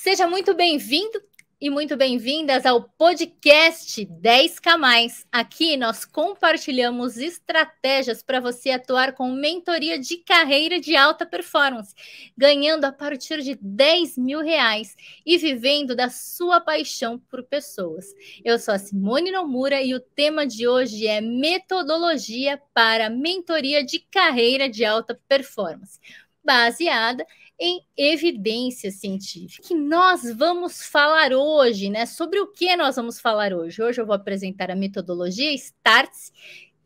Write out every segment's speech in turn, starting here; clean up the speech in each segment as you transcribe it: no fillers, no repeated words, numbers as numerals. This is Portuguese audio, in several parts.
Seja muito bem-vindo e muito bem-vindas ao podcast 10K+. Aqui nós compartilhamos estratégias para você atuar com mentoria de carreira de alta performance, ganhando a partir de R$ 10.000 e vivendo da sua paixão por pessoas. Eu sou a Simone Nomura e o tema de hoje é metodologia para mentoria de carreira de alta performance, baseada em evidência científica. E nós vamos falar hoje, né? Sobre o que nós vamos falar hoje? Hoje eu vou apresentar a metodologia STARTS,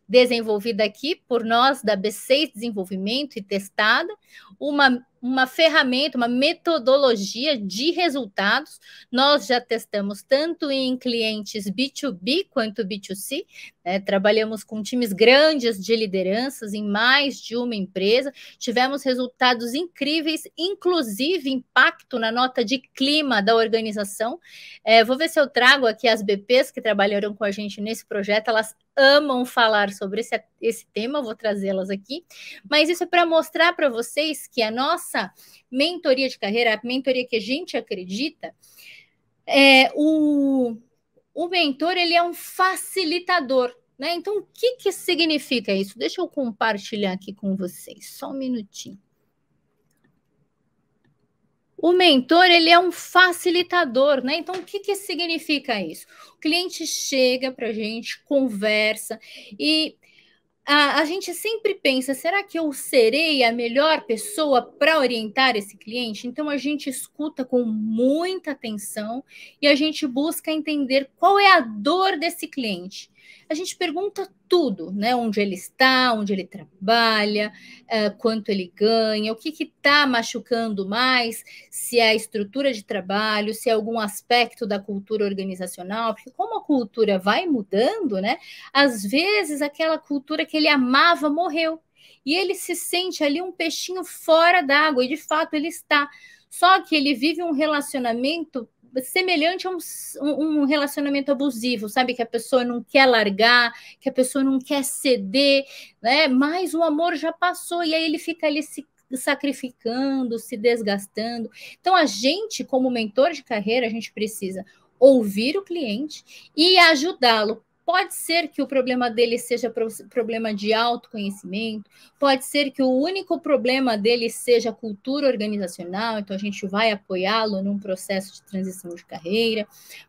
desenvolvida aqui por nós da B6 Desenvolvimento e testada, uma ferramenta, uma metodologia de resultados. Nós já testamos tanto em clientes B2B quanto B2C, né? Trabalhamos com times grandes de lideranças em mais de uma empresa, tivemos resultados incríveis, inclusive impacto na nota de clima da organização. Vou ver se eu trago aqui as BPs que trabalharam com a gente nesse projeto, elas amam falar sobre esse tema, eu vou trazê-las aqui, mas isso é para mostrar para vocês que a nossa mentoria de carreira, a mentoria que a gente acredita, o mentor ele é um facilitador, né? Então, o que significa isso? Deixa eu compartilhar aqui com vocês, só um minutinho. O mentor, ele é um facilitador, né? Então, o que significa isso? O cliente chega para a gente, conversa e a gente sempre pensa, será que eu serei a melhor pessoa para orientar esse cliente? Então, a gente escuta com muita atenção e a gente busca entender qual é a dor desse cliente. A gente pergunta tudo, né? Onde ele está, onde ele trabalha, quanto ele ganha, o que está machucando mais, se é a estrutura de trabalho, se é algum aspecto da cultura organizacional, porque como a cultura vai mudando, né? Às vezes aquela cultura que ele amava morreu e ele se sente ali um peixinho fora d'água e de fato ele está. Só que ele vive um relacionamento semelhante a um relacionamento abusivo, sabe? Que a pessoa não quer largar, que a pessoa não quer ceder, né? Mas o amor já passou e aí ele fica ali se sacrificando, se desgastando. Então, a gente, como mentor de carreira, a gente precisa ouvir o cliente e ajudá-lo. Pode ser que o problema dele seja problema de autoconhecimento, pode ser que o único problema dele seja a cultura organizacional, então a gente vai apoiá-lo num processo de transição de carreira.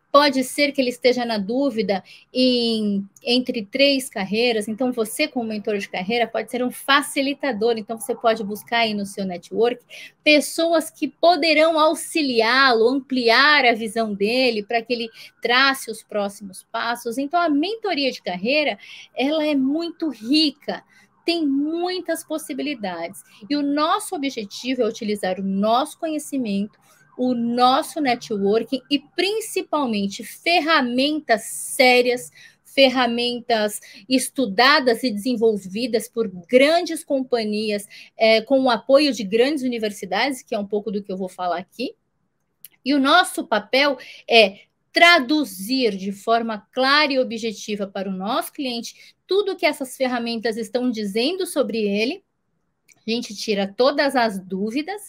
Pode ser que ele esteja na dúvida entre 3 carreiras, então você, como mentor de carreira, pode ser um facilitador, então você pode buscar aí no seu network pessoas que poderão auxiliá-lo, ampliar a visão dele, para que ele trace os próximos passos. Então, a mentoria de carreira, ela é muito rica, tem muitas possibilidades, e o nosso objetivo é utilizar o nosso conhecimento, o nosso networking e principalmente ferramentas sérias, ferramentas estudadas e desenvolvidas por grandes companhias, com o apoio de grandes universidades, que é um pouco do que eu vou falar aqui. E o nosso papel é traduzir de forma clara e objetiva para o nosso cliente tudo o que essas ferramentas estão dizendo sobre ele. A gente tira todas as dúvidas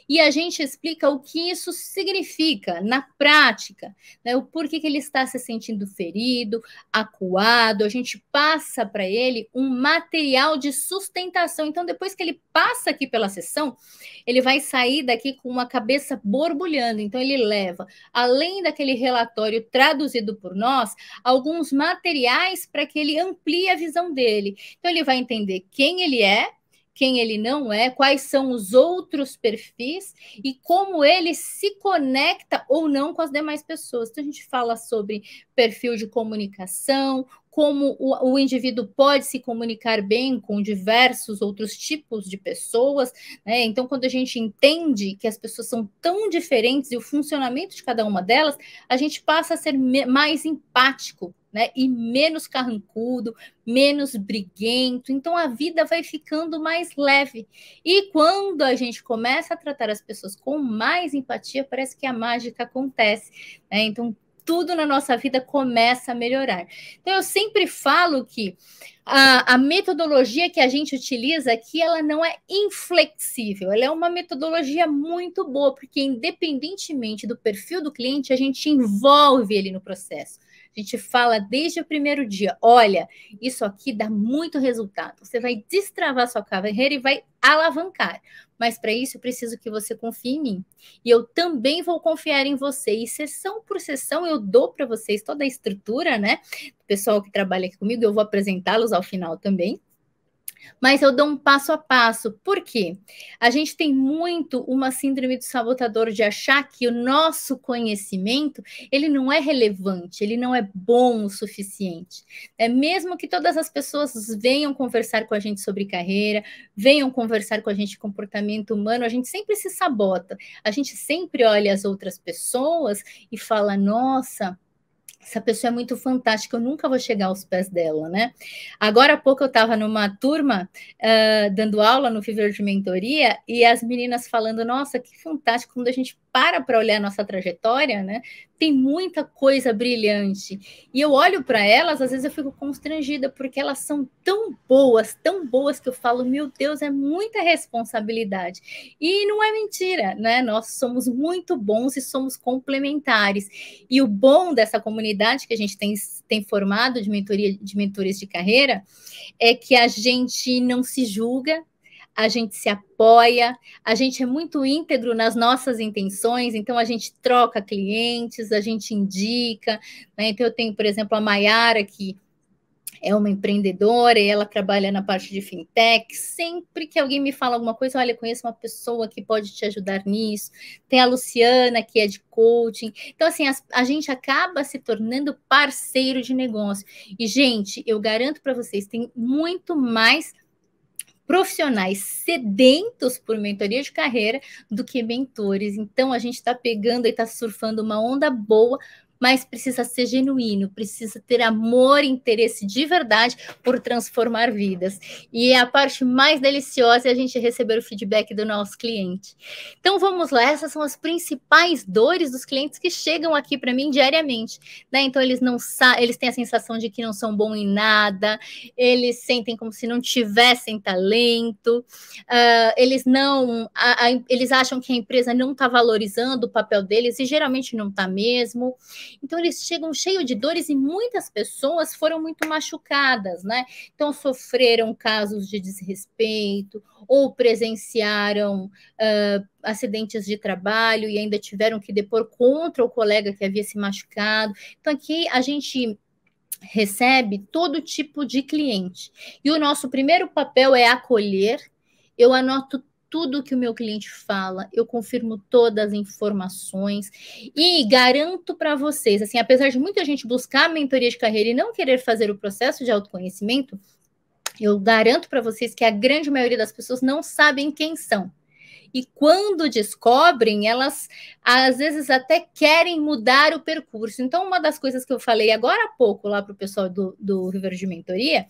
e a gente explica o que isso significa na prática, né? O porquê que ele está se sentindo ferido, acuado. A gente passa para ele um material de sustentação. Então, depois que ele passa aqui pela sessão, ele vai sair daqui com uma cabeça borbulhando. Então, ele leva, além daquele relatório traduzido por nós, alguns materiais para que ele amplie a visão dele. Então, ele vai entender quem ele é, quem ele não é, quais são os outros perfis e como ele se conecta ou não com as demais pessoas. Então, a gente fala sobre perfil de comunicação, como o indivíduo pode se comunicar bem com diversos outros tipos de pessoas, né? Então, quando a gente entende que as pessoas são tão diferentes e o funcionamento de cada uma delas, a gente passa a ser mais empático, né? E menos carrancudo, menos briguento. Então, a vida vai ficando mais leve. E quando a gente começa a tratar as pessoas com mais empatia, parece que a mágica acontece, né? Então, tudo na nossa vida começa a melhorar. Então, eu sempre falo que a metodologia que a gente utiliza aqui, ela não é inflexível, ela é uma metodologia muito boa, porque independentemente do perfil do cliente, a gente envolve ele no processo. A gente fala desde o primeiro dia, olha, isso aqui dá muito resultado. Você vai destravar sua carreira e vai alavancar. Mas para isso eu preciso que você confie em mim. E eu também vou confiar em você. E sessão por sessão eu dou para vocês toda a estrutura, né? O pessoal que trabalha aqui comigo, eu vou apresentá-los ao final também. Mas eu dou um passo a passo. Por quê? A gente tem muito uma síndrome do sabotador de achar que o nosso conhecimento, ele não é relevante, ele não é bom o suficiente. É mesmo que todas as pessoas venham conversar com a gente sobre carreira, venham conversar com a gente de comportamento humano, a gente sempre se sabota. A gente sempre olha as outras pessoas e fala, nossa, essa pessoa é muito fantástica, eu nunca vou chegar aos pés dela, né? Agora há pouco eu estava numa turma dando aula no Fever de Mentoria e as meninas falando, nossa, que fantástico, quando a gente para olhar a nossa trajetória, né? Tem muita coisa brilhante. E eu olho para elas, às vezes eu fico constrangida, porque elas são tão boas que eu falo, meu Deus, é muita responsabilidade. E não é mentira, né? Nós somos muito bons e somos complementares. E o bom dessa comunidade que a gente tem formado de mentores de carreira é que a gente não se julga, a gente se apoia, a gente é muito íntegro nas nossas intenções, então a gente troca clientes, a gente indica, né? Então eu tenho, por exemplo, a Maiara, que é uma empreendedora e ela trabalha na parte de fintech. Sempre que alguém me fala alguma coisa, olha, eu conheço uma pessoa que pode te ajudar nisso. Tem a Luciana, que é de coaching. Então, assim, a gente acaba se tornando parceiro de negócio. E, gente, eu garanto para vocês, tem muito mais profissionais sedentos por mentoria de carreira do que mentores. Então, a gente está pegando e está surfando uma onda boa, mas precisa ser genuíno, precisa ter amor e interesse de verdade por transformar vidas. E a parte mais deliciosa é a gente receber o feedback do nosso cliente. Então, vamos lá, essas são as principais dores dos clientes que chegam aqui para mim diariamente, né? Então, eles têm a sensação de que não são bons em nada, eles sentem como se não tivessem talento, eles acham que a empresa não está valorizando o papel deles, e geralmente não está mesmo. Então, eles chegam cheios de dores e muitas pessoas foram muito machucadas, né? Então, sofreram casos de desrespeito ou presenciaram acidentes de trabalho e ainda tiveram que depor contra o colega que havia se machucado. Então, aqui a gente recebe todo tipo de cliente. E o nosso primeiro papel é acolher. Eu anoto tudo que o meu cliente fala, eu confirmo todas as informações e garanto para vocês, assim, apesar de muita gente buscar a mentoria de carreira e não querer fazer o processo de autoconhecimento, eu garanto para vocês que a grande maioria das pessoas não sabem quem são. E quando descobrem, elas às vezes até querem mudar o percurso. Então, uma das coisas que eu falei agora há pouco lá para o pessoal do Viver de Mentoria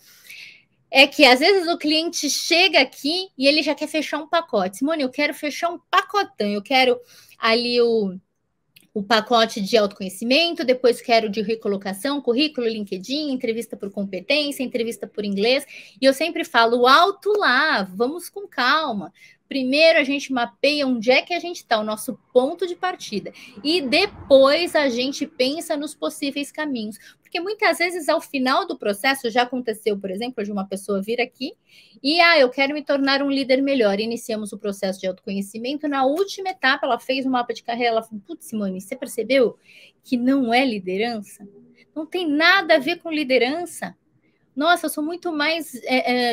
é que às vezes o cliente chega aqui e ele já quer fechar um pacote. Simone, eu quero fechar um pacotão, eu quero ali o pacote de autoconhecimento, depois quero de recolocação, currículo, LinkedIn, entrevista por competência, entrevista por inglês. E eu sempre falo, alto lá, vamos com calma. Primeiro a gente mapeia onde é que a gente está, o nosso ponto de partida. E depois a gente pensa nos possíveis caminhos. Porque muitas vezes, ao final do processo, já aconteceu, por exemplo, de uma pessoa vir aqui e, eu quero me tornar um líder melhor. Iniciamos o processo de autoconhecimento. Na última etapa, ela fez um mapa de carreira. Ela falou, putz, Simone, você percebeu que não é liderança? Não tem nada a ver com liderança. Nossa, eu sou muito mais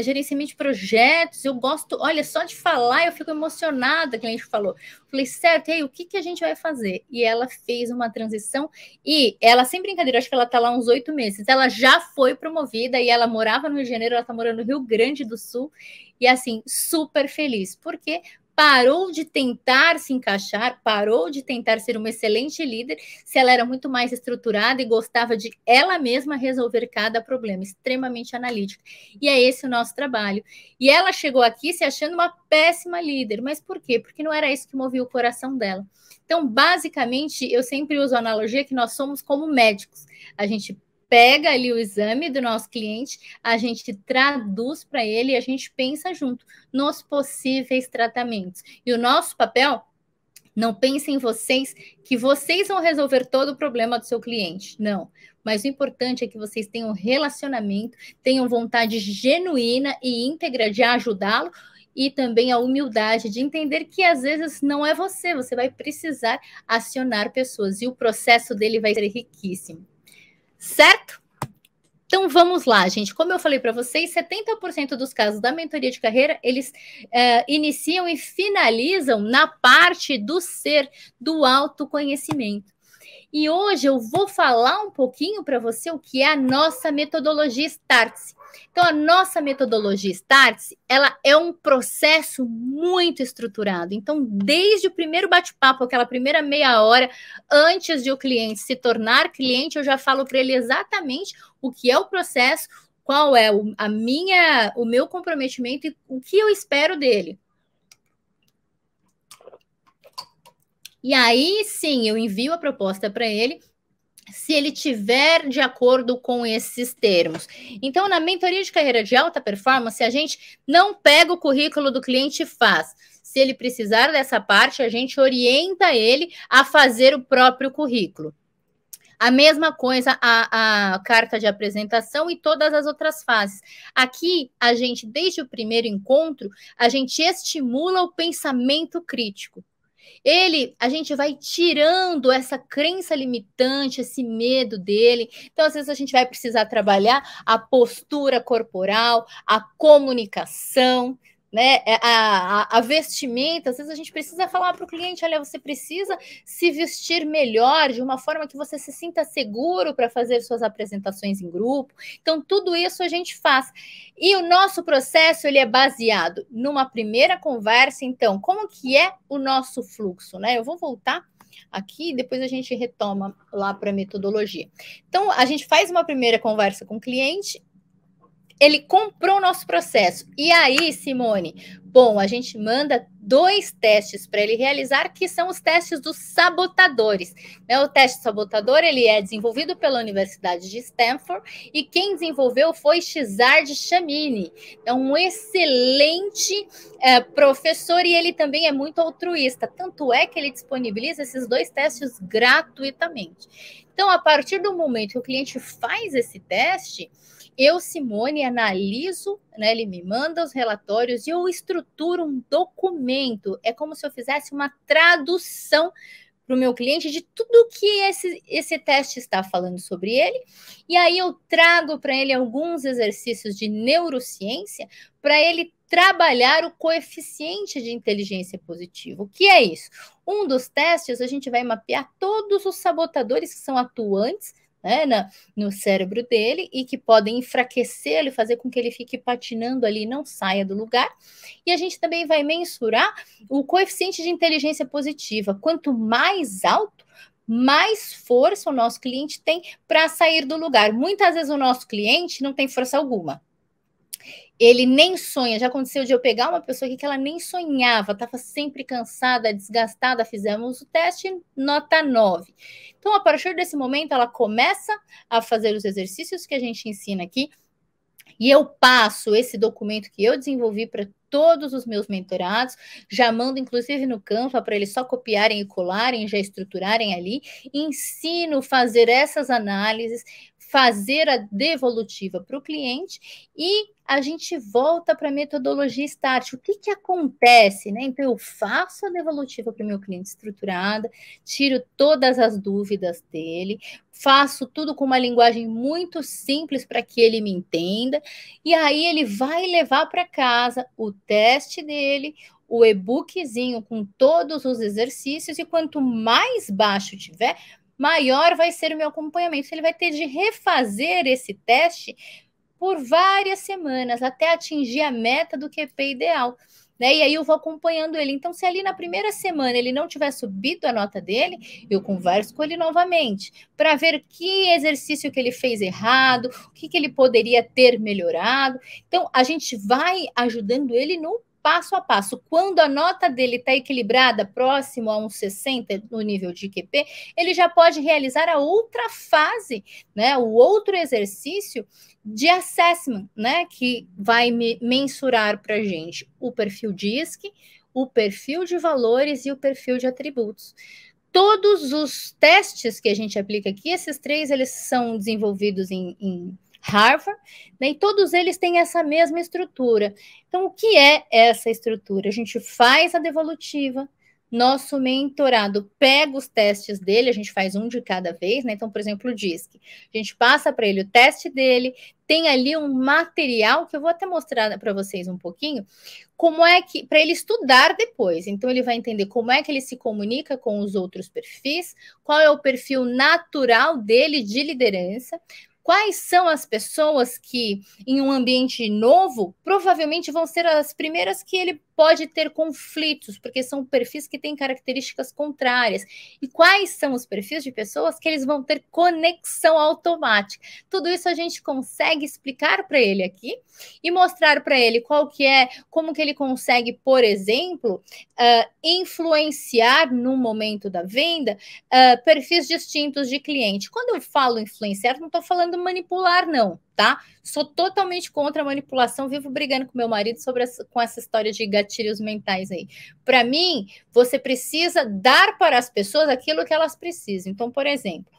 gerenciamento de projetos, eu gosto, olha, só de falar eu fico emocionada, que a gente falou. Falei, certo, e aí, o que a gente vai fazer? E ela fez uma transição, e ela, sem brincadeira, acho que ela está lá uns 8 meses, ela já foi promovida, e ela morava no Rio de Janeiro, ela está morando no Rio Grande do Sul, e assim, super feliz. Por quê? parou de tentar se encaixar, parou de tentar ser uma excelente líder, se ela era muito mais estruturada e gostava de ela mesma resolver cada problema, extremamente analítica. E é esse o nosso trabalho. E ela chegou aqui se achando uma péssima líder. Mas por quê? Porque não era isso que movia o coração dela. Então, basicamente, eu sempre uso a analogia que nós somos como médicos. A gente pega ali o exame do nosso cliente, a gente traduz para ele e a gente pensa junto nos possíveis tratamentos. E o nosso papel, não pensem em vocês que vocês vão resolver todo o problema do seu cliente. Não. Mas o importante é que vocês tenham relacionamento, tenham vontade genuína e íntegra de ajudá-lo e também a humildade de entender que às vezes não é você, você vai precisar acionar pessoas e o processo dele vai ser riquíssimo. Certo? Então, vamos lá, gente. Como eu falei para vocês, 70% dos casos da mentoria de carreira, eles iniciam e finalizam na parte do ser, do autoconhecimento. E hoje eu vou falar um pouquinho para você o que é a nossa metodologia Startse. Então, a nossa metodologia Startse, ela é um processo muito estruturado. Então, desde o primeiro bate-papo, aquela primeira meia hora, antes de o cliente se tornar cliente, eu já falo para ele exatamente o que é o processo, qual é o meu comprometimento e o que eu espero dele. E aí, sim, eu envio a proposta para ele, se ele tiver de acordo com esses termos. Então, na mentoria de carreira de alta performance, a gente não pega o currículo do cliente e faz. Se ele precisar dessa parte, a gente orienta ele a fazer o próprio currículo. A mesma coisa a carta de apresentação e todas as outras fases. Aqui, a gente, desde o primeiro encontro, a gente estimula o pensamento crítico. A gente vai tirando essa crença limitante, esse medo dele. Então, às vezes, a gente vai precisar trabalhar a postura corporal, a comunicação, né? A vestimenta. Às vezes, a gente precisa falar para o cliente: olha, você precisa se vestir melhor, de uma forma que você se sinta seguro para fazer suas apresentações em grupo. Então, tudo isso a gente faz. E o nosso processo, ele é baseado numa primeira conversa. Então, como que é o nosso fluxo, né? Eu vou voltar aqui e depois a gente retoma lá para a metodologia. Então, a gente faz uma primeira conversa com o cliente, ele comprou o nosso processo. E aí, Simone, bom, a gente manda 2 testes para ele realizar, que são os testes dos sabotadores. Né? O teste sabotador, ele é desenvolvido pela Universidade de Stanford e quem desenvolveu foi Shizard Chamini. É um excelente professor e ele também é muito altruísta. Tanto é que ele disponibiliza esses 2 testes gratuitamente. Então, a partir do momento que o cliente faz esse teste, eu, Simone, analiso, né, ele me manda os relatórios e eu estruturo um documento. É como se eu fizesse uma tradução para o meu cliente de tudo que esse teste está falando sobre ele. E aí eu trago para ele alguns exercícios de neurociência para ele trabalhar o coeficiente de inteligência positiva. O que é isso? Um dos testes, a gente vai mapear todos os sabotadores que são atuantes, né, no cérebro dele e que podem enfraquecê-lo e fazer com que ele fique patinando ali e não saia do lugar. E a gente também vai mensurar o coeficiente de inteligência positiva. Quanto mais alto, mais força o nosso cliente tem para sair do lugar. Muitas vezes o nosso cliente não tem força alguma. Ele nem sonha. Já aconteceu de eu pegar uma pessoa aqui que ela nem sonhava, estava sempre cansada, desgastada, fizemos o teste, nota 9. Então, a partir desse momento, ela começa a fazer os exercícios que a gente ensina aqui, e eu passo esse documento que eu desenvolvi para todos os meus mentorados, já mando inclusive no Canva para eles só copiarem e colarem, já estruturarem ali, ensino a fazer essas análises, fazer a devolutiva para o cliente e a gente volta para a metodologia START. O que acontece, né? Então, eu faço a devolutiva para o meu cliente estruturada, tiro todas as dúvidas dele, faço tudo com uma linguagem muito simples para que ele me entenda, e aí ele vai levar para casa o teste dele, o e-bookzinho com todos os exercícios, e quanto mais baixo tiver, maior vai ser o meu acompanhamento. Ele vai ter de refazer esse teste por várias semanas, até atingir a meta do QP ideal. né? E aí eu vou acompanhando ele. Então, se ali na primeira semana ele não tiver subido a nota dele, eu converso com ele novamente para ver que exercício que ele fez errado, o que ele poderia ter melhorado. Então, a gente vai ajudando ele no passo a passo. Quando a nota dele está equilibrada, próximo a uns 60 no nível de QP, ele já pode realizar a outra fase, né? O outro exercício de assessment, né? Que vai mensurar para a gente o perfil DISC, o perfil de valores e o perfil de atributos. Todos os testes que a gente aplica aqui, esses três, eles são desenvolvidos em Harvard, né, e todos eles têm essa mesma estrutura. Então, o que é essa estrutura? A gente faz a devolutiva, nosso mentorado pega os testes dele, a gente faz um de cada vez, né? Então, por exemplo, o DISC. A gente passa para ele o teste dele, tem ali um material que eu vou até mostrar para vocês um pouquinho, como é que, para ele estudar depois. Então, ele vai entender como é que ele se comunica com os outros perfis, qual é o perfil natural dele de liderança, quais são as pessoas que, em um ambiente novo, provavelmente vão ser as primeiras que ele pode ter conflitos, porque são perfis que têm características contrárias. E quais são os perfis de pessoas que eles vão ter conexão automática? Tudo isso a gente consegue explicar para ele aqui e mostrar para ele qual que é, como que ele consegue, por exemplo, influenciar no momento da venda perfis distintos de cliente. Quando eu falo influenciar, não estou falando manipular, não, tá? Sou totalmente contra a manipulação, vivo brigando com meu marido com essa história de gatilhos mentais aí. Para mim, você precisa dar para as pessoas aquilo que elas precisam. Então, por exemplo,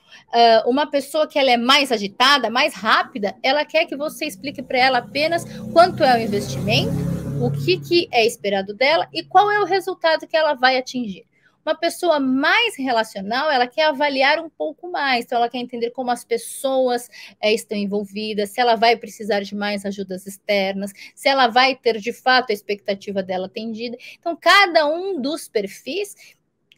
uma pessoa que ela é mais agitada, mais rápida, ela quer que você explique para ela apenas quanto é o investimento, o que é esperado dela e qual é o resultado que ela vai atingir. Uma pessoa mais relacional, ela quer avaliar um pouco mais, então ela quer entender como as pessoas estão envolvidas, se ela vai precisar de mais ajudas externas, se ela vai ter de fato a expectativa dela atendida. Então, cada um dos perfis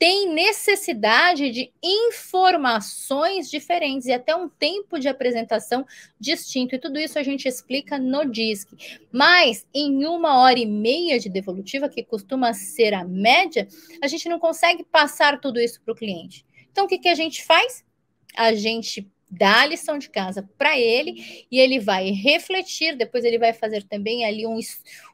tem necessidade de informações diferentes e até um tempo de apresentação distinto. E tudo isso a gente explica no DISC. Mas em 1h30 de devolutiva, que costuma ser a média, a gente não consegue passar tudo isso para o cliente. Então, o que a gente faz? A gente dá a lição de casa para ele e ele vai refletir, depois ele vai fazer também ali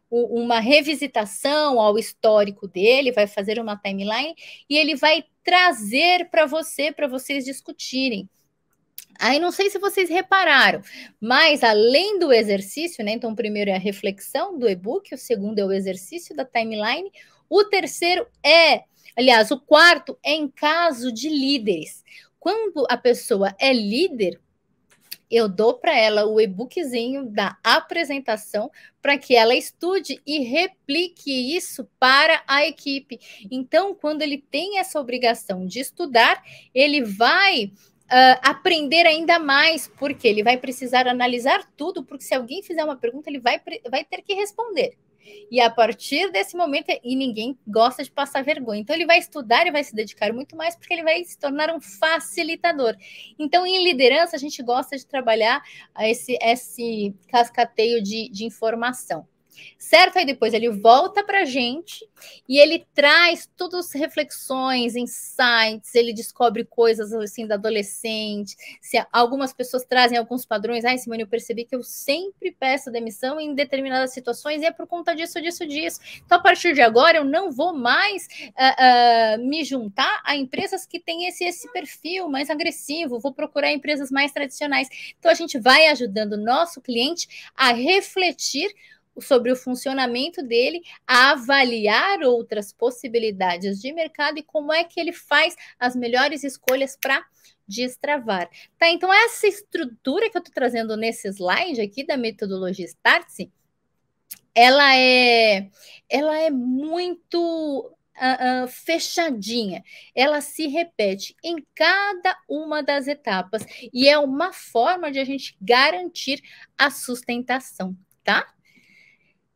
uma revisitação ao histórico dele, vai fazer uma timeline e ele vai trazer para vocês discutirem. Aí não sei se vocês repararam, mas além do exercício, né? Então, o primeiro é a reflexão do e-book, o segundo é o exercício da timeline, o terceiro aliás, o quarto é em caso de líderes. Quando a pessoa é líder, eu dou para ela o e-bookzinho da apresentação para que ela estude e replique isso para a equipe. Então, quando ele tem essa obrigação de estudar, ele vai aprender ainda mais, porque ele vai precisar analisar tudo, porque se alguém fizer uma pergunta, ele vai ter que responder. E a partir desse momento, e ninguém gosta de passar vergonha. Então, ele vai estudar e vai se dedicar muito mais, porque ele vai se tornar um facilitador. Então, em liderança, a gente gosta de trabalhar esse cascateio de informação. Certo? Aí depois ele volta para a gente e ele traz todas as reflexões, insights, ele descobre coisas assim da adolescente. Se algumas pessoas trazem alguns padrões, Simone, eu percebi que eu sempre peço demissão em determinadas situações e é por conta disso. Então, a partir de agora, eu não vou mais me juntar a empresas que têm esse perfil mais agressivo, vou procurar empresas mais tradicionais. Então, a gente vai ajudando o nosso cliente a refletir sobre o funcionamento dele, a avaliar outras possibilidades de mercado e como é que ele faz as melhores escolhas para destravar. Tá, então essa estrutura que eu estou trazendo nesse slide aqui da metodologia Startse, ela é muito fechadinha, ela se repete em cada uma das etapas e é uma forma de a gente garantir a sustentação, tá?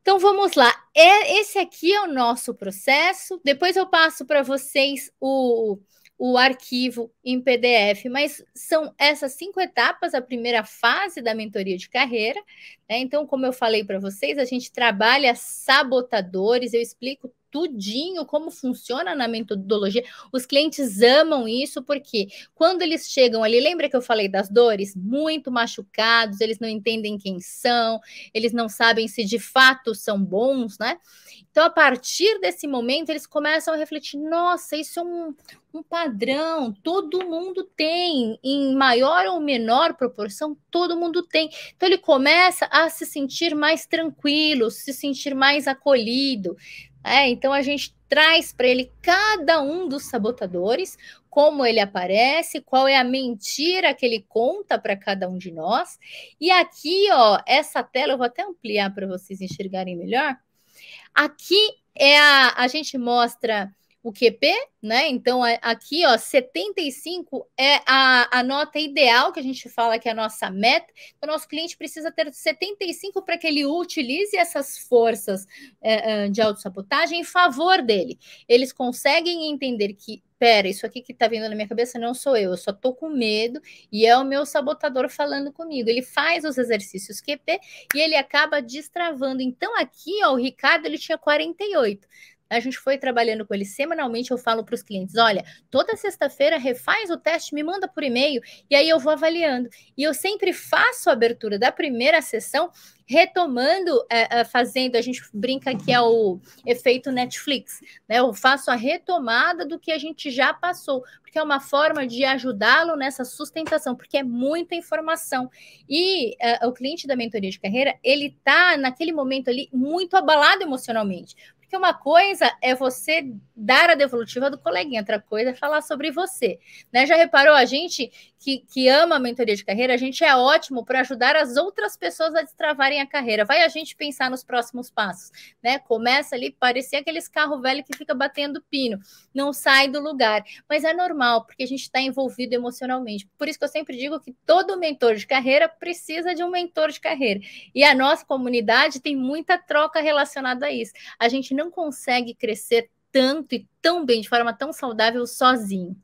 Então, vamos lá. Esse aqui é o nosso processo. Depois eu passo para vocês o arquivo em PDF, mas são essas 5 etapas, a primeira fase da mentoria de carreira, né? Então, como eu falei para vocês, a gente trabalha sabotadores, eu explico tudinho como funciona na metodologia. Os clientes amam isso, porque quando eles chegam ali, lembra que eu falei das dores? Muito machucados, eles não entendem quem são, eles não sabem se de fato são bons, né? Então, a partir desse momento, eles começam a refletir: nossa, isso é um padrão, todo mundo tem, em maior ou menor proporção, todo mundo tem. Então, ele começa a se sentir mais tranquilo, se sentir mais acolhido. Então, a gente traz para ele cada um dos sabotadores, como ele aparece, qual é a mentira que ele conta para cada um de nós. E aqui, ó, essa tela, eu vou até ampliar para vocês enxergarem melhor. Aqui a gente mostra o QP, né? Então, aqui, ó, 75 é a nota ideal, que a gente fala que é a nossa meta. Então, o nosso cliente precisa ter 75 para que ele utilize essas forças de autossabotagem em favor dele. Eles conseguem entender que, pera, isso aqui que tá vindo na minha cabeça não sou eu só tô com medo e é o meu sabotador falando comigo. Ele faz os exercícios QP e ele acaba destravando. Então, aqui, ó, o Ricardo, ele tinha 48. A gente foi trabalhando com ele semanalmente. Eu falo para os clientes: olha, toda sexta-feira refaz o teste, me manda por e-mail, e aí eu vou avaliando. E eu sempre faço a abertura da primeira sessão, retomando, fazendo, a gente brinca que é o efeito Netflix, né? Eu faço a retomada do que a gente já passou, porque é uma forma de ajudá-lo nessa sustentação, porque é muita informação. E o cliente da mentoria de carreira, ele está naquele momento ali muito abalado emocionalmente. Porque uma coisa é você dar a devolutiva do coleguinha, outra coisa é falar sobre você, né? Já reparou, a gente que ama a mentoria de carreira, a gente é ótimo para ajudar as outras pessoas a destravarem a carreira. Vai a gente pensar nos próximos passos, né? Começa ali, parecer aqueles carros velhos que fica batendo pino, não sai do lugar. Mas é normal, porque a gente está envolvido emocionalmente. Por isso que eu sempre digo que todo mentor de carreira precisa de um mentor de carreira. E a nossa comunidade tem muita troca relacionada a isso. A gente não consegue crescer tanto e tão bem, de forma tão saudável, sozinho.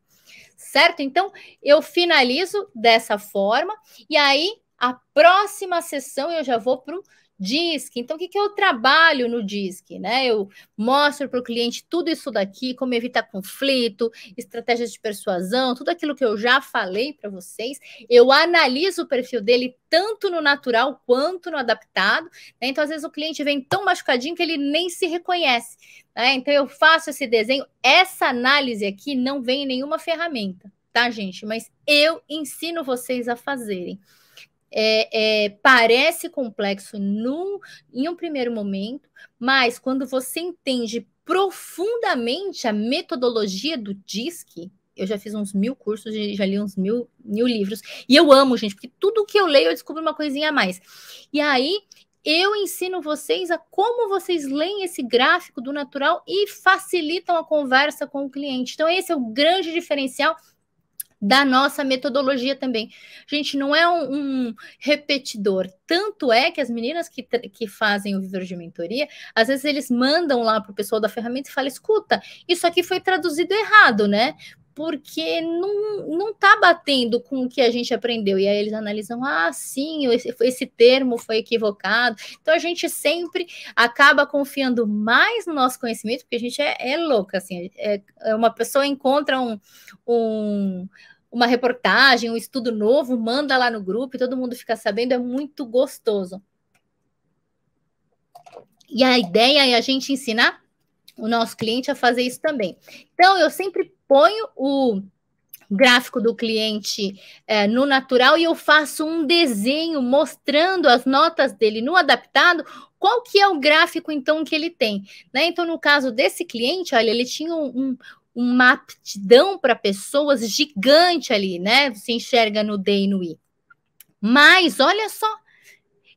Certo? Então, eu finalizo dessa forma, e aí, a próxima sessão, eu já vou para o DISC. Então, o que eu trabalho no DISC, né? Eu mostro para o cliente tudo isso daqui, como evitar conflito, estratégias de persuasão, tudo aquilo que eu já falei para vocês. Eu analiso o perfil dele tanto no natural quanto no adaptado, né? Então, às vezes, o cliente vem tão machucadinho que ele nem se reconhece, né? Então, eu faço esse desenho. Essa análise aqui não vem em nenhuma ferramenta, tá, gente? Mas eu ensino vocês a fazerem. Parece complexo em um primeiro momento, mas quando você entende profundamente a metodologia do DISC, eu já fiz uns 1000 cursos, já li uns mil livros, e eu amo, gente, porque tudo que eu leio eu descubro uma coisinha a mais. E aí, eu ensino vocês a como vocês leem esse gráfico do natural e facilitam a conversa com o cliente. Então, esse é o grande diferencial da nossa metodologia também. Gente, não é um repetidor. Tanto é que as meninas que fazem o Viver de Mentoria, às vezes eles mandam lá para o pessoal da ferramenta e falam: escuta, isso aqui foi traduzido errado, né? Porque não está batendo com o que a gente aprendeu. E aí eles analisam: sim, esse termo foi equivocado. Então, a gente sempre acaba confiando mais no nosso conhecimento, porque a gente é louca, assim. Uma pessoa encontra uma reportagem, um estudo novo, manda lá no grupo e todo mundo fica sabendo, é muito gostoso. E a ideia é a gente ensinar o nosso cliente a fazer isso também. Então, eu sempre ponho o gráfico do cliente no natural e eu faço um desenho mostrando as notas dele no adaptado, qual que é o gráfico, então, que ele tem, né? Então, no caso desse cliente, olha, ele tinha uma aptidão para pessoas gigante ali, né? Você enxerga no D e no I. Mas, olha só,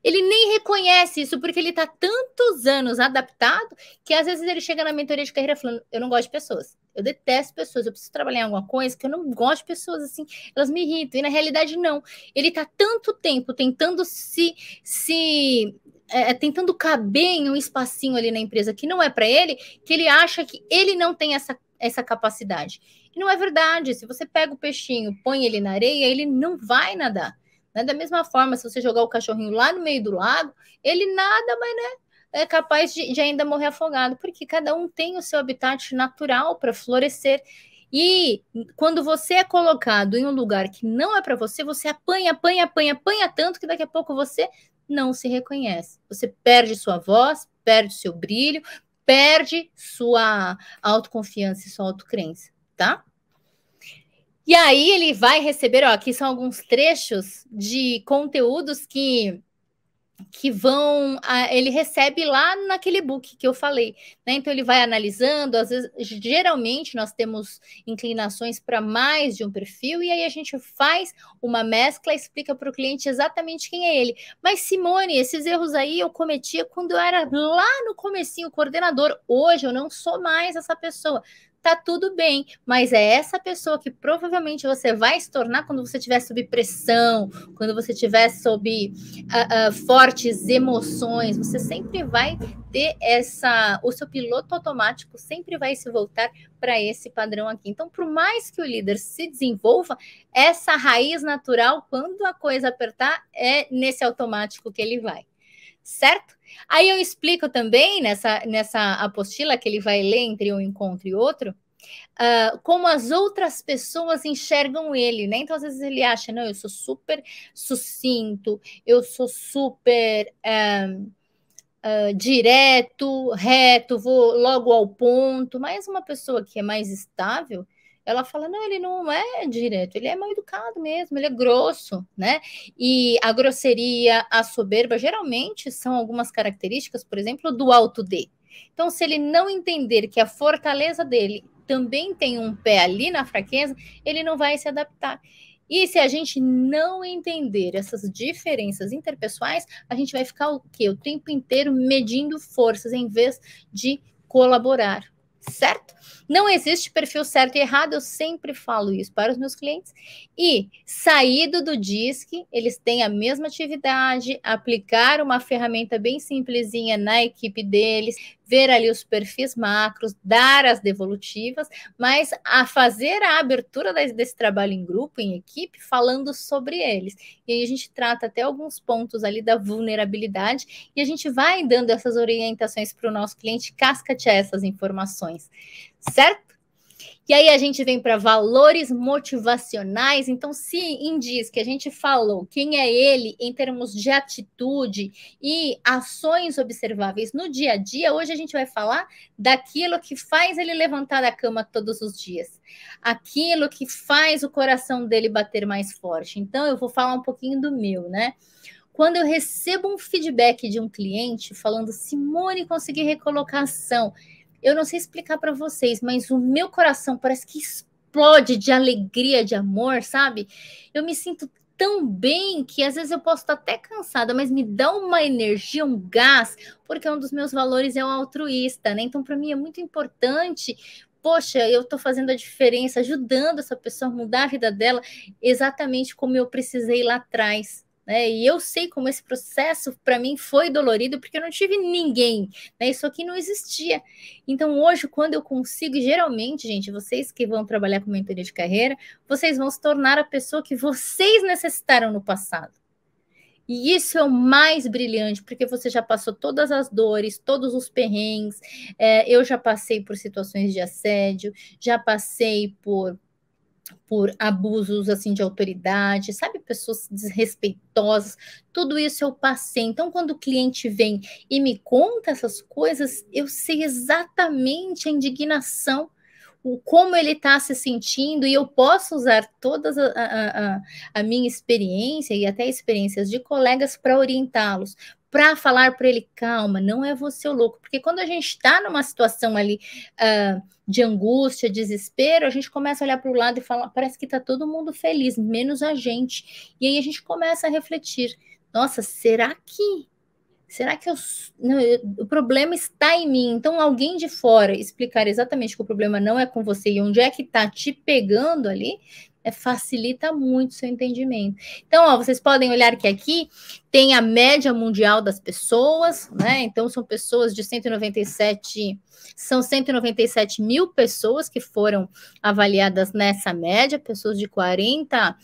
ele nem reconhece isso, porque ele está tantos anos adaptado, que às vezes ele chega na mentoria de carreira falando: eu não gosto de pessoas, eu detesto pessoas, eu preciso trabalhar em alguma coisa que eu não gosto de pessoas, assim, elas me irritam. E na realidade, não. Ele está tanto tempo tentando tentando caber em um espacinho ali na empresa que não é para ele, que ele acha que ele não tem essa capacidade. E não é verdade. Se você pega o peixinho, põe ele na areia, ele não vai nadar. Né? Da mesma forma, se você jogar o cachorrinho lá no meio do lago, ele nada, mas né, é capaz de ainda morrer afogado, porque cada um tem o seu habitat natural para florescer. E quando você é colocado em um lugar que não é para você, você apanha, apanha, apanha, apanha tanto que daqui a pouco você não se reconhece. Você perde sua voz, perde seu brilho, perde sua autoconfiança e sua autocrença, tá? E aí ele vai receber, ó, aqui são alguns trechos de conteúdos que vão, ele recebe lá naquele book que eu falei, né? Então ele vai analisando, às vezes, geralmente nós temos inclinações para mais de um perfil, e aí a gente faz uma mescla, explica para o cliente exatamente quem é ele. Mas Simone, esses erros aí eu cometia quando eu era lá no comecinho coordenador, hoje eu não sou mais essa pessoa. Tá tudo bem, mas é essa pessoa que provavelmente você vai se tornar quando você estiver sob pressão, quando você estiver sob fortes emoções, você sempre vai ter o seu piloto automático sempre vai se voltar para esse padrão aqui. Então, por mais que o líder se desenvolva, essa raiz natural, quando a coisa apertar, é nesse automático que ele vai. Certo? Aí eu explico também nessa apostila que ele vai ler entre um encontro e outro, como as outras pessoas enxergam ele, né? Então, às vezes ele acha, não, eu sou super sucinto, eu sou super direto, reto, vou logo ao ponto, mas uma pessoa que é mais estável, ela fala, não, ele não é direto, ele é mal educado mesmo, ele é grosso, né? E a grosseria, a soberba, geralmente são algumas características, por exemplo, do alto D. Então, se ele não entender que a fortaleza dele também tem um pé ali na fraqueza, ele não vai se adaptar. E se a gente não entender essas diferenças interpessoais, a gente vai ficar o quê? O tempo inteiro medindo forças em vez de colaborar, certo? Não existe perfil certo e errado, eu sempre falo isso para os meus clientes. E saído do DISC, eles têm a mesma atividade, aplicar uma ferramenta bem simplesinha na equipe deles, ver ali os perfis macros, dar as devolutivas, mas a fazer a abertura desse trabalho em grupo, em equipe, falando sobre eles. E aí a gente trata até alguns pontos ali da vulnerabilidade e a gente vai dando essas orientações para o nosso cliente cascatear essas informações, certo? E aí a gente vem para valores motivacionais. Então, se indiz que a gente falou quem é ele em termos de atitude e ações observáveis no dia a dia, hoje a gente vai falar daquilo que faz ele levantar da cama todos os dias, aquilo que faz o coração dele bater mais forte. Então, eu vou falar um pouquinho do meu, né? Quando eu recebo um feedback de um cliente falando, Simone, consegui recolocação, eu não sei explicar para vocês, mas o meu coração parece que explode de alegria, de amor, sabe? Eu me sinto tão bem que às vezes eu posso estar até cansada, mas me dá uma energia, um gás, porque um dos meus valores é o altruísta, né? Então, para mim é muito importante. Poxa, eu estou fazendo a diferença, ajudando essa pessoa a mudar a vida dela exatamente como eu precisei lá atrás. Né? E eu sei como esse processo para mim foi dolorido, porque eu não tive ninguém, né? Isso aqui não existia. Então, hoje, quando eu consigo, geralmente, gente, vocês que vão trabalhar com mentoria de carreira, vocês vão se tornar a pessoa que vocês necessitaram no passado. E isso é o mais brilhante, porque você já passou todas as dores, todos os perrengues. Eu já passei por situações de assédio, já passei por abusos assim de autoridade, sabe, pessoas desrespeitosas, tudo isso eu passei. Então, quando o cliente vem e me conta essas coisas, eu sei exatamente a indignação, como ele está se sentindo, e eu posso usar toda a minha experiência e até experiências de colegas para orientá-los, para falar para ele, calma, não é você o louco, porque quando a gente está numa situação ali de angústia, desespero, a gente começa a olhar para o lado e falar, parece que está todo mundo feliz, menos a gente. E aí a gente começa a refletir, nossa, será que o problema está em mim? Então, alguém de fora explicar exatamente que o problema não é com você e onde é que está te pegando ali, facilita muito o seu entendimento. Então, ó, vocês podem olhar que aqui tem a média mundial das pessoas, né? Então, são pessoas de 197, são 197 mil pessoas que foram avaliadas nessa média, pessoas de 40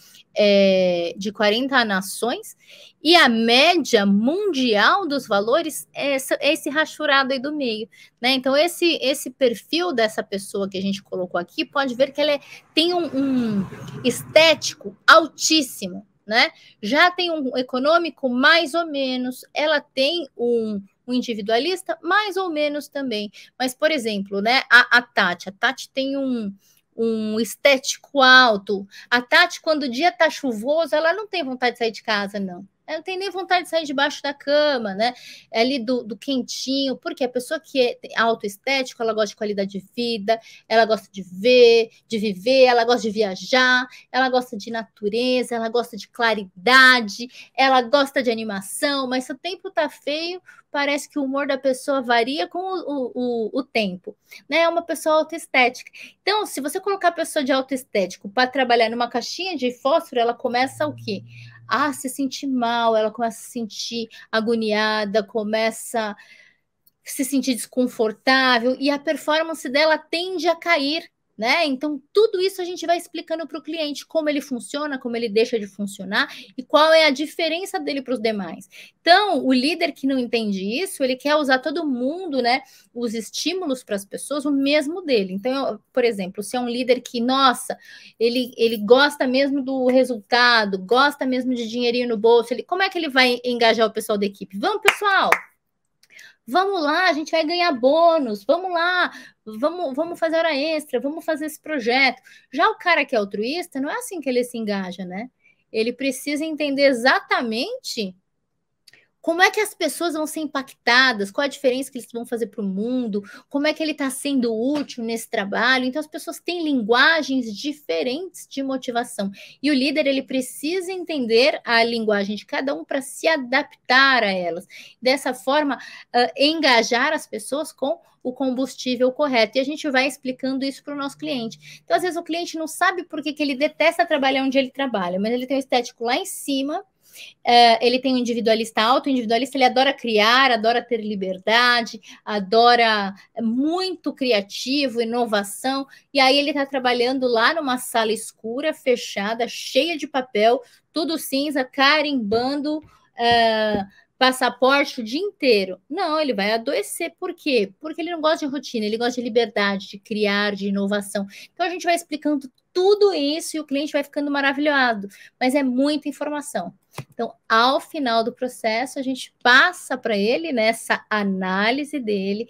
nações, e a média mundial dos valores é esse rachurado aí do meio, né? Então, esse perfil dessa pessoa que a gente colocou aqui, pode ver que ela tem um estético altíssimo, né? Já tem um econômico mais ou menos, ela tem um individualista mais ou menos também. Mas, por exemplo, né, a Tati tem um estético alto. A Tati, quando o dia tá chuvoso, ela não tem vontade de sair de casa, não. Ela não tem nem vontade de sair debaixo da cama, né? Ali do quentinho, porque a pessoa que é autoestética, ela gosta de qualidade de vida, ela gosta de ver, de viver, ela gosta de viajar, ela gosta de natureza, ela gosta de claridade, ela gosta de animação, mas se o tempo tá feio, parece que o humor da pessoa varia com o tempo, né? É uma pessoa autoestética. Então, se você colocar a pessoa de autoestético para trabalhar numa caixinha de fósforo, ela começa o quê? A se sentir mal, ela começa a se sentir agoniada, começa a se sentir desconfortável e a performance dela tende a cair, né? Então, tudo isso a gente vai explicando para o cliente como ele funciona, como ele deixa de funcionar e qual é a diferença dele para os demais. Então, o líder que não entende isso, ele quer usar todo mundo, né? Os estímulos para as pessoas, o mesmo dele. Então, por exemplo, se é um líder que, nossa, ele gosta mesmo do resultado, gosta mesmo de dinheirinho no bolso, como é que ele vai engajar o pessoal da equipe? Vamos, pessoal! Vamos lá, a gente vai ganhar bônus, vamos lá, vamos fazer hora extra, vamos fazer esse projeto. Já o cara que é altruísta, não é assim que ele se engaja, né? Ele precisa entender exatamente como é que as pessoas vão ser impactadas, qual a diferença que eles vão fazer para o mundo, como é que ele está sendo útil nesse trabalho. Então, as pessoas têm linguagens diferentes de motivação. E o líder, ele precisa entender a linguagem de cada um para se adaptar a elas. Dessa forma, engajar as pessoas com o combustível correto. E a gente vai explicando isso para o nosso cliente. Então, às vezes, o cliente não sabe por que ele detesta trabalhar onde ele trabalha, mas ele tem um estético lá em cima. Ele tem um individualista alto, o individualista ele adora criar, adora ter liberdade, adora muito criativo, inovação, e aí ele está trabalhando lá numa sala escura, fechada, cheia de papel, tudo cinza, carimbando passaporte o dia inteiro. Não, ele vai adoecer. Por quê? Porque ele não gosta de rotina, ele gosta de liberdade, de criar, de inovação. Então a gente vai explicando tudo isso e o cliente vai ficando maravilhado, mas é muita informação. Então, ao final do processo, a gente passa para ele nessa análise dele,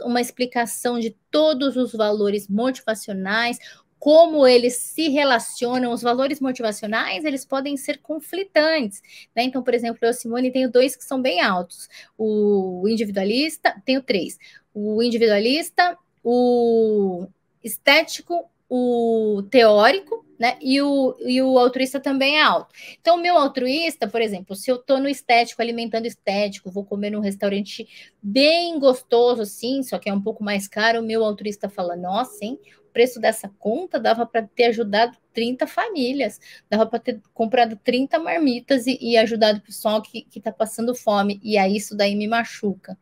uma explicação de todos os valores motivacionais, como eles se relacionam. Os valores motivacionais, eles podem ser conflitantes, né? Então, por exemplo, eu, Simone, tenho 2 que são bem altos. O individualista, tenho 3. O individualista, o estético, o teórico, né? E o altruísta também é alto. Então, o meu altruísta, por exemplo, se eu estou no estético, alimentando estético, vou comer num restaurante bem gostoso, assim, só que é um pouco mais caro, o meu altruísta fala, nossa, hein? O preço dessa conta dava para ter ajudado 30 famílias, dava para ter comprado 30 marmitas e ajudado o pessoal que está passando fome, e aí isso daí me machuca.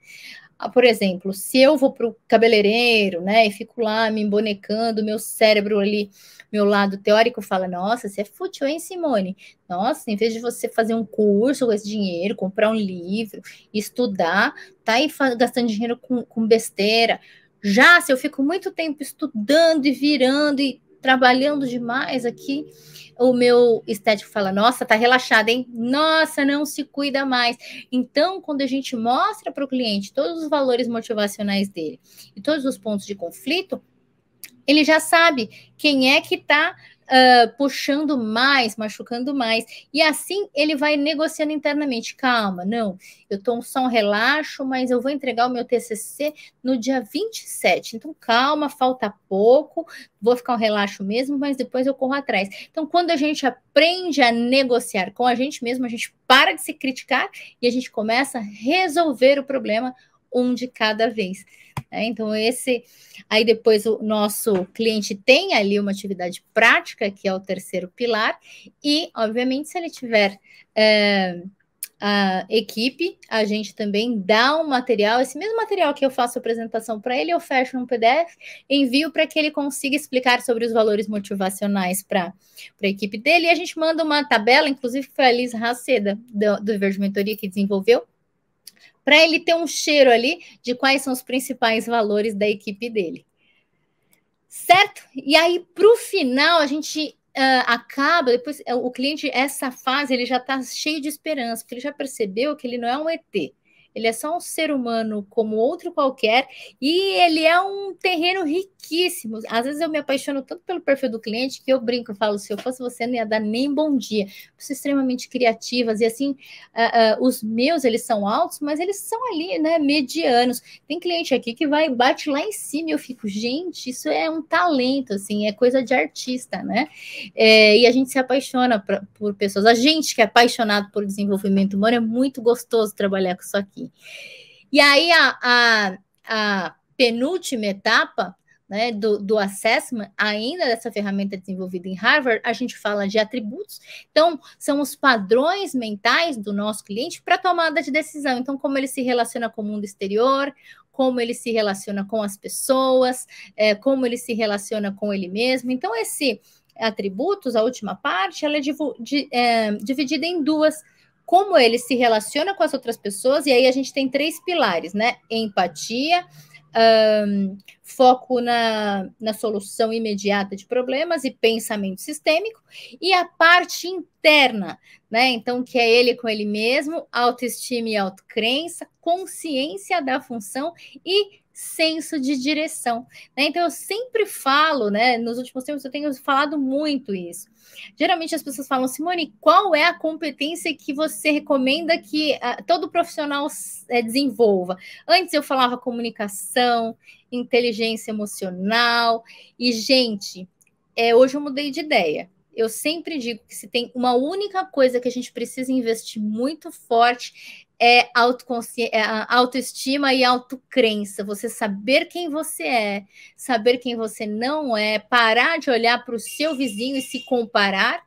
Por exemplo, se eu vou para o cabeleireiro, né, e fico lá me embonecando, meu cérebro ali, meu lado teórico fala, nossa, você é fútil, hein, Simone? Nossa, em vez de você fazer um curso com esse dinheiro, comprar um livro, estudar, tá aí gastando dinheiro com besteira. Já se eu fico muito tempo estudando e virando e trabalhando demais aqui, o meu estético fala, nossa, tá relaxada, hein? Nossa, não se cuida mais. Então, quando a gente mostra para o cliente todos os valores motivacionais dele e todos os pontos de conflito, ele já sabe quem é que está puxando mais, machucando mais. E assim ele vai negociando internamente. Calma, não, eu estou só um relaxo, mas eu vou entregar o meu TCC no dia 27. Então, calma, falta pouco, vou ficar um relaxo mesmo, mas depois eu corro atrás. Então, quando a gente aprende a negociar com a gente mesmo, a gente para de se criticar e a gente começa a resolver o problema um de cada vez. Então, aí depois o nosso cliente tem ali uma atividade prática, que é o terceiro pilar, e, obviamente, se ele tiver a equipe, a gente também dá um material, esse mesmo material que eu faço a apresentação para ele, eu fecho um PDF, envio para que ele consiga explicar sobre os valores motivacionais para a equipe dele, e a gente manda uma tabela, inclusive foi a Liz Raceda, do Verde Mentoria, que desenvolveu, para ele ter um cheiro ali de quais são os principais valores da equipe dele. Certo? E aí, para o final, a gente acaba, depois o cliente, essa fase, ele já está cheio de esperança, porque ele já percebeu que ele não é um ET. Ele é só um ser humano como outro qualquer, e ele é um terreno riquíssimo. Às vezes eu me apaixono tanto pelo perfil do cliente que eu brinco, eu falo, se eu fosse você, não ia dar nem bom dia. São extremamente criativas, e assim, os meus, eles são altos, mas eles são ali, né, medianos. Tem cliente aqui que bate lá em cima, e eu fico, gente, isso é um talento, assim, é coisa de artista, né? E a gente se apaixona por pessoas. A gente que é apaixonado por desenvolvimento humano, é muito gostoso trabalhar com isso aqui. E aí, a penúltima etapa, né, do assessment, ainda dessa ferramenta desenvolvida em Harvard, a gente fala de atributos. Então, são os padrões mentais do nosso cliente para tomada de decisão. Então, como ele se relaciona com o mundo exterior, como ele se relaciona com as pessoas, como ele se relaciona com ele mesmo. Então, esse atributos, a última parte, ela é dividida em duas. Como ele se relaciona com as outras pessoas, e aí a gente tem 3 pilares, né? Empatia, foco na solução imediata de problemas e pensamento sistêmico, e a parte interna, né? Então, que é ele com ele mesmo, autoestima e autocrença, consciência da função e senso de direção, né? Então, eu sempre falo, né? Nos últimos tempos eu tenho falado muito isso. Geralmente as pessoas falam, Simone, qual é a competência que você recomenda que todo profissional desenvolva? Antes eu falava comunicação, inteligência emocional, e, gente, hoje eu mudei de ideia. Eu sempre digo que se tem uma única coisa que a gente precisa investir muito forte é autoestima e autocrença. Você saber quem você é, saber quem você não é, parar de olhar para o seu vizinho e se comparar,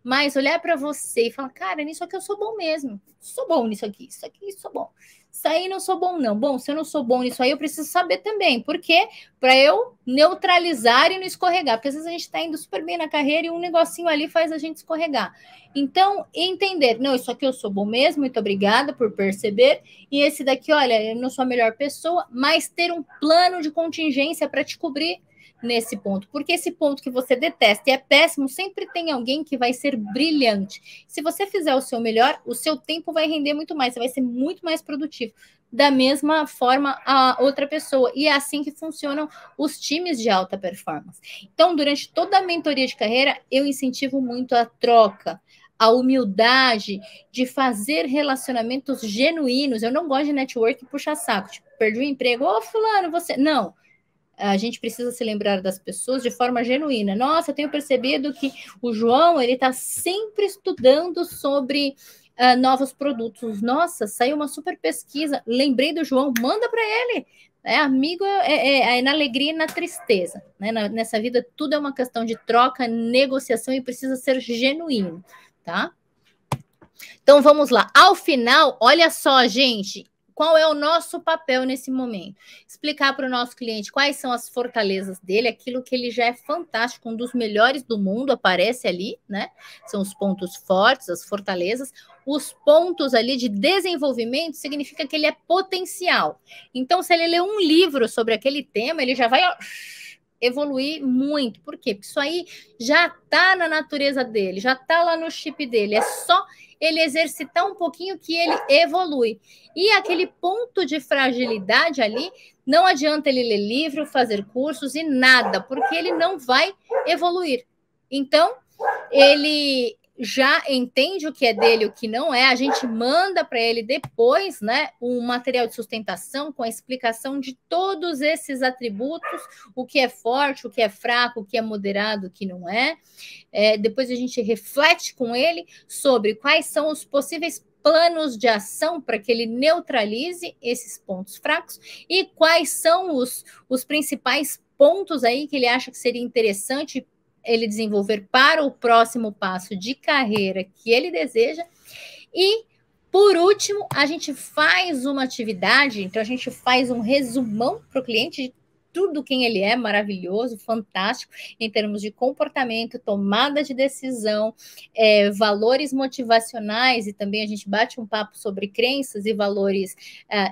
mas olhar para você e falar, cara, nisso aqui eu sou bom mesmo. Sou bom nisso aqui, sou bom. Isso aí não sou bom, não. Bom, se eu não sou bom nisso aí, eu preciso saber também. Por quê? Para eu neutralizar e não escorregar. Porque às vezes a gente está indo super bem na carreira e um negocinho ali faz a gente escorregar. Então, entender, não, isso aqui eu sou bom mesmo, muito obrigada por perceber. E esse daqui, olha, eu não sou a melhor pessoa, mas ter um plano de contingência para te cobrir nesse ponto, porque esse ponto que você detesta e é péssimo, sempre tem alguém que vai ser brilhante. Se você fizer o seu melhor, o seu tempo vai render muito mais, você vai ser muito mais produtivo. Da mesma forma a outra pessoa. E é assim que funcionam os times de alta performance. Então, durante toda a mentoria de carreira, eu incentivo muito a troca, a humildade de fazer relacionamentos genuínos. Eu não gosto de network puxa-saco, tipo, perdi o emprego, ô fulano, você... Não. A gente precisa se lembrar das pessoas de forma genuína. Nossa, eu tenho percebido que o João, ele está sempre estudando sobre novos produtos. Nossa, saiu uma super pesquisa. Lembrei do João, manda para ele. Amigo é na alegria e na tristeza. Né? Nessa vida, tudo é uma questão de troca, negociação e precisa ser genuíno, tá? Então, vamos lá. Ao final, olha só, gente, qual é o nosso papel nesse momento? Explicar para o nosso cliente quais são as fortalezas dele, aquilo que ele já é fantástico, um dos melhores do mundo, aparece ali, né? São os pontos fortes, as fortalezas. Os pontos ali de desenvolvimento significa que ele é potencial. Então, se ele ler um livro sobre aquele tema, ele já vai evoluir muito. Por quê? Porque isso aí já está na natureza dele, já está lá no chip dele. É só ele exercitar um pouquinho que ele evolui. E aquele ponto de fragilidade ali, não adianta ele ler livro, fazer cursos e nada, porque ele não vai evoluir. Então, ele já entende o que é dele e o que não é, a gente manda para ele depois, né, um material de sustentação com a explicação de todos esses atributos, o que é forte, o que é fraco, o que é moderado, o que não é. Depois a gente reflete com ele sobre quais são os possíveis planos de ação para que ele neutralize esses pontos fracos e quais são os principais pontos aí que ele acha que seria interessante ele desenvolver para o próximo passo de carreira que ele deseja. E, por último, a gente faz uma atividade, então a gente faz um resumão para o cliente de tudo quem ele é, maravilhoso, fantástico, em termos de comportamento, tomada de decisão, valores motivacionais, e também a gente bate um papo sobre crenças e valores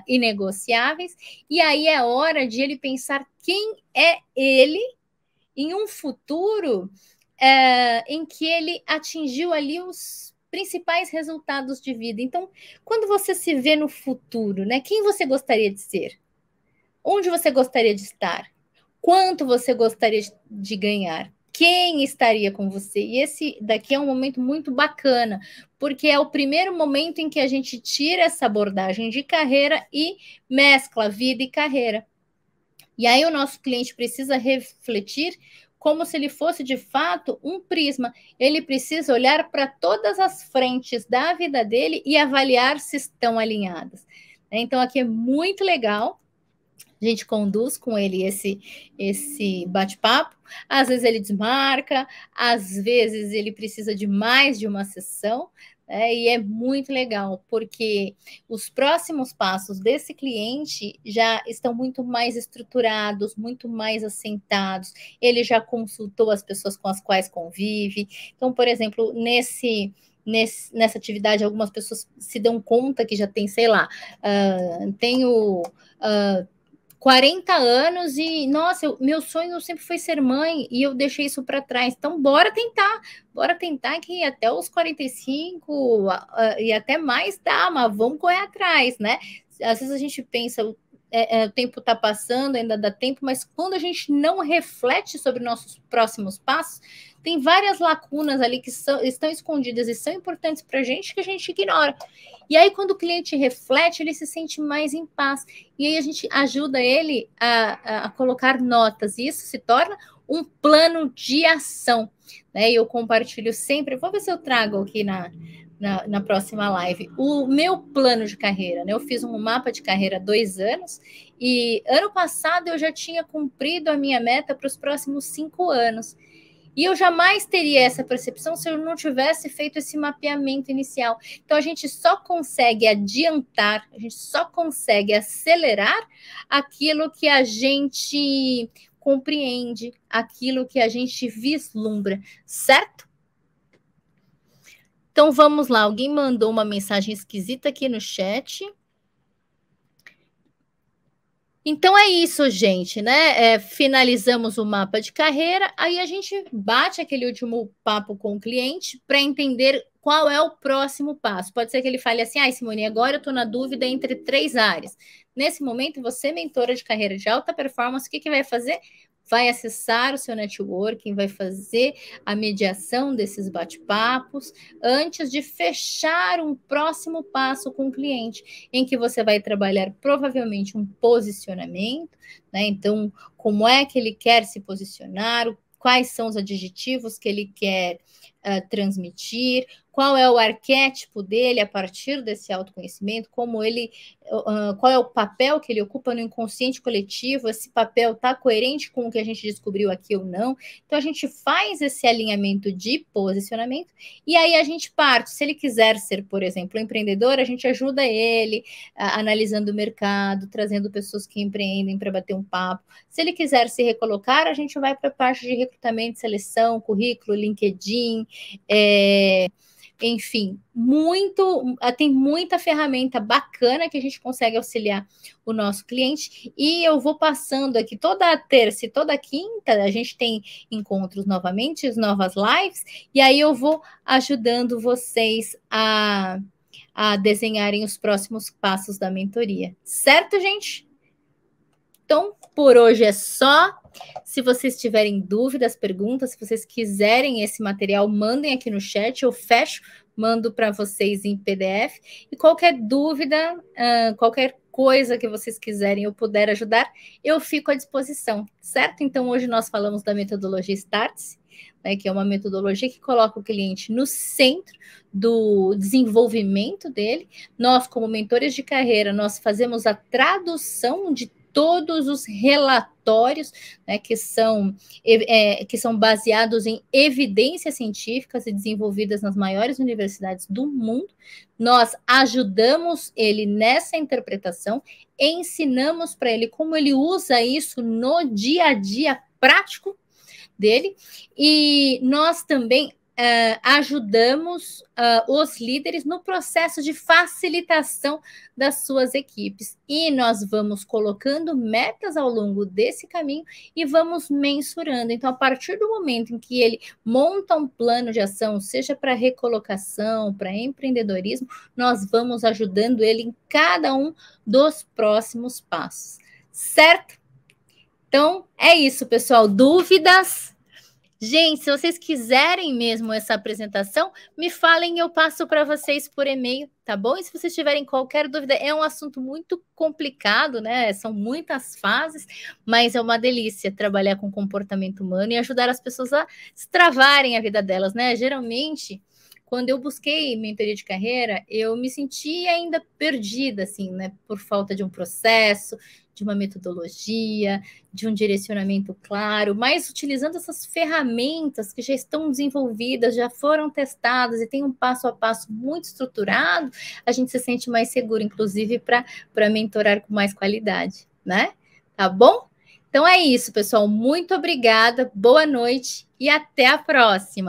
inegociáveis, e aí é hora de ele pensar quem é ele em um futuro em que ele atingiu ali os principais resultados de vida. Então, quando você se vê no futuro, né, quem você gostaria de ser? Onde você gostaria de estar? Quanto você gostaria de ganhar? Quem estaria com você? E esse daqui é um momento muito bacana, porque é o primeiro momento em que a gente tira essa abordagem de carreira e mescla vida e carreira. E aí o nosso cliente precisa refletir como se ele fosse de fato um prisma. Ele precisa olhar para todas as frentes da vida dele e avaliar se estão alinhadas. Então aqui é muito legal. A gente conduz com ele esse bate-papo. Às vezes ele desmarca, às vezes ele precisa de mais de uma sessão, e é muito legal, porque os próximos passos desse cliente já estão muito mais estruturados, muito mais assentados. Ele já consultou as pessoas com as quais convive. Então, por exemplo, nessa atividade, algumas pessoas se dão conta que já tem, sei lá, tenho 40 anos e, nossa, meu sonho sempre foi ser mãe e eu deixei isso para trás. Então, bora tentar que até os 45 e até mais dá, mas vamos correr atrás, né? Às vezes a gente pensa, o tempo está passando, ainda dá tempo, mas quando a gente não reflete sobre nossos próximos passos, tem várias lacunas ali que estão escondidas e são importantes para a gente que a gente ignora. E aí, quando o cliente reflete, ele se sente mais em paz. E aí a gente ajuda ele a colocar notas. E isso se torna um plano de ação. Né? E eu compartilho sempre, vou ver se eu trago aqui na próxima live, o meu plano de carreira. Né? Eu fiz um mapa de carreira há 2 anos e ano passado eu já tinha cumprido a minha meta para os próximos 5 anos. E eu jamais teria essa percepção se eu não tivesse feito esse mapeamento inicial. Então, a gente só consegue adiantar, a gente só consegue acelerar aquilo que a gente compreende, aquilo que a gente vislumbra, certo? Então, vamos lá. Alguém mandou uma mensagem esquisita aqui no chat. Então é isso, gente, né? Finalizamos o mapa de carreira, aí a gente bate aquele último papo com o cliente para entender qual é o próximo passo. Pode ser que ele fale assim: Simone, agora eu estou na dúvida entre 3 áreas. Nesse momento, você, mentora de carreira de alta performance, o que vai fazer? Vai acessar o seu networking, vai fazer a mediação desses bate-papos antes de fechar um próximo passo com o cliente, em que você vai trabalhar provavelmente um posicionamento, né? Então, como é que ele quer se posicionar, quais são os adjetivos que ele quer transmitir, qual é o arquétipo dele a partir desse autoconhecimento, qual é o papel que ele ocupa no inconsciente coletivo, esse papel está coerente com o que a gente descobriu aqui ou não. Então, a gente faz esse alinhamento de posicionamento e aí a gente parte. Se ele quiser ser, por exemplo, empreendedor, a gente ajuda ele analisando o mercado, trazendo pessoas que empreendem para bater um papo. Se ele quiser se recolocar, a gente vai para a parte de recrutamento, seleção, currículo, LinkedIn, enfim, tem muita ferramenta bacana que a gente consegue auxiliar o nosso cliente. E eu vou passando aqui toda terça e toda quinta, a gente tem encontros novamente, as novas lives, e aí eu vou ajudando vocês a desenharem os próximos passos da mentoria. Certo, gente? Então, por hoje é só. Se vocês tiverem dúvidas, perguntas, se vocês quiserem esse material, mandem aqui no chat, eu fecho, mando para vocês em PDF. E qualquer dúvida, qualquer coisa que vocês quiserem eu puder ajudar, eu fico à disposição, certo? Então, hoje nós falamos da metodologia Startse. né, que é uma metodologia que coloca o cliente no centro do desenvolvimento dele. Nós, como mentores de carreira, nós fazemos a tradução de todos os relatórios, né, que são baseados em evidências científicas e desenvolvidas nas maiores universidades do mundo. Nós ajudamos ele nessa interpretação, ensinamos para ele como ele usa isso no dia a dia prático dele, e nós também ajudamos os líderes no processo de facilitação das suas equipes. E nós vamos colocando metas ao longo desse caminho e vamos mensurando. Então, a partir do momento em que ele monta um plano de ação, seja para recolocação, para empreendedorismo, nós vamos ajudando ele em cada um dos próximos passos. Certo? Então, é isso, pessoal. Dúvidas? Gente, se vocês quiserem mesmo essa apresentação, me falem e eu passo para vocês por e-mail, tá bom? E se vocês tiverem qualquer dúvida, é um assunto muito complicado, né? São muitas fases, mas é uma delícia trabalhar com comportamento humano e ajudar as pessoas a destravarem a vida delas, né? Geralmente, quando eu busquei mentoria de carreira, eu me senti ainda perdida, assim, né? Por falta de um processo, de uma metodologia, de um direcionamento claro, mas utilizando essas ferramentas que já estão desenvolvidas, já foram testadas e tem um passo a passo muito estruturado, a gente se sente mais seguro, inclusive, para mentorar com mais qualidade, né? Tá bom? Então é isso, pessoal. Muito obrigada, boa noite e até a próxima.